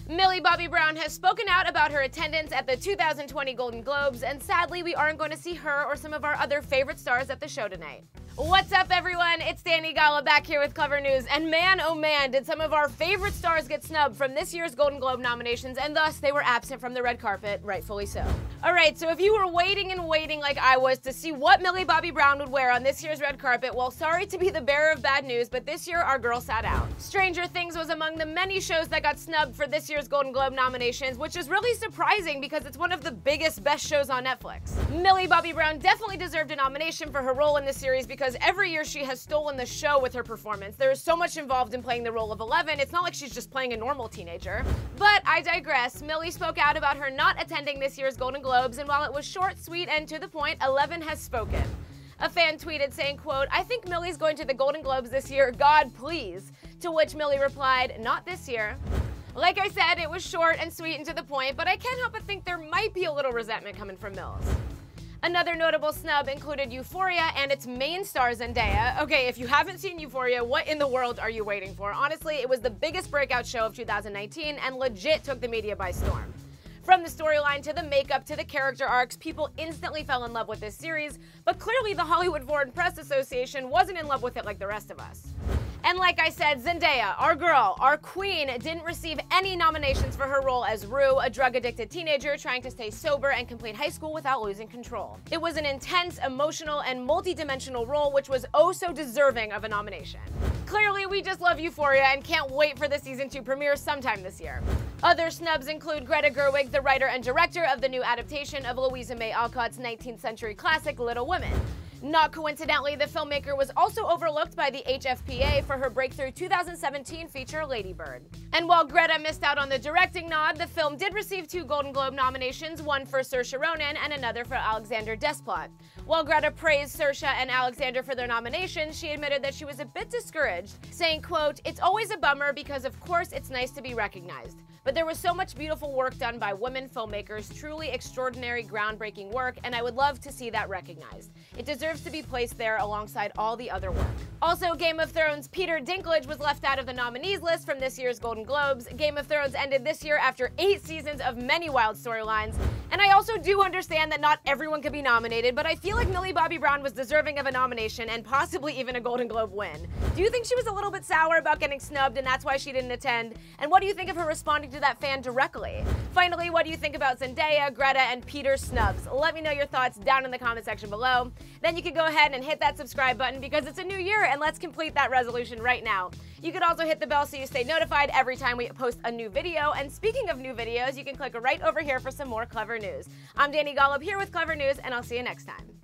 Millie Bobby Brown has spoken out about her attendance at the 2020 Golden Globes, and sadly, we aren't going to see her or some of our other favorite stars at the show tonight. What's up, everyone? It's Dani Golub back here with Clevver News, and man, oh man, did some of our favorite stars get snubbed from this year's Golden Globe nominations, and thus they were absent from the red carpet, rightfully so. Alright, so if you were waiting and waiting like I was to see what Millie Bobby Brown would wear on this year's red carpet, well, sorry to be the bearer of bad news, but this year our girl sat out. Stranger Things was among the many shows that got snubbed for this year's Golden Globe nominations, which is really surprising because it's one of the biggest, best shows on Netflix. Millie Bobby Brown definitely deserved a nomination for her role in the series because every year she has stolen the show with her performance. There is so much involved in playing the role of 11, it's not like she's just playing a normal teenager. But I digress. Millie spoke out about her not attending this year's Golden Globes, and while it was short, sweet, and to the point, 11 has spoken. A fan tweeted saying, quote, "I think Millie's going to the Golden Globes this year, God please." To which Millie replied, "Not this year." Like I said, it was short and sweet and to the point, but I can't help but think there might be a little resentment coming from Mills. Another notable snub included Euphoria and its main star Zendaya. Okay, if you haven't seen Euphoria, what in the world are you waiting for? Honestly, it was the biggest breakout show of 2019 and legit took the media by storm. From the storyline to the makeup to the character arcs, people instantly fell in love with this series, but clearly the Hollywood Foreign Press Association wasn't in love with it like the rest of us. And like I said, Zendaya, our girl, our queen, didn't receive any nominations for her role as Rue, a drug-addicted teenager trying to stay sober and complete high school without losing control. It was an intense, emotional, and multi-dimensional role which was oh so deserving of a nomination. Clearly, we just love Euphoria and can't wait for the season to premiere sometime this year. Other snubs include Greta Gerwig, the writer and director of the new adaptation of Louisa May Alcott's 19th century classic Little Women. Not coincidentally, the filmmaker was also overlooked by the HFPA for her breakthrough 2017 feature Lady Bird. And while Greta missed out on the directing nod, the film did receive 2 Golden Globe nominations, one for Saoirse Ronan and another for Alexander Desplat. While Greta praised Saoirse and Alexander for their nominations, she admitted that she was a bit discouraged, saying, quote, "It's always a bummer because of course it's nice to be recognized. But there was so much beautiful work done by women filmmakers, truly extraordinary, groundbreaking work, and I would love to see that recognized. It deserves to be placed there alongside all the other work." Also, Game of Thrones' Peter Dinklage was left out of the nominees list from this year's Golden Globes. Game of Thrones ended this year after 8 seasons of many wild storylines. And I also do understand that not everyone could be nominated, but I feel like Millie Bobby Brown was deserving of a nomination and possibly even a Golden Globe win. Do you think she was a little bit sour about getting snubbed and that's why she didn't attend? And what do you think of her responding to that fan directly? Finally, what do you think about Zendaya, Greta, and Peter's snubs? Let me know your thoughts down in the comment section below. Then you can go ahead and hit that subscribe button because it's a new year and let's complete that resolution right now. You could also hit the bell so you stay notified every time we post a new video. And speaking of new videos, you can click right over here for some more Clevver News. I'm Dani Golub here with Clevver News, and I'll see you next time.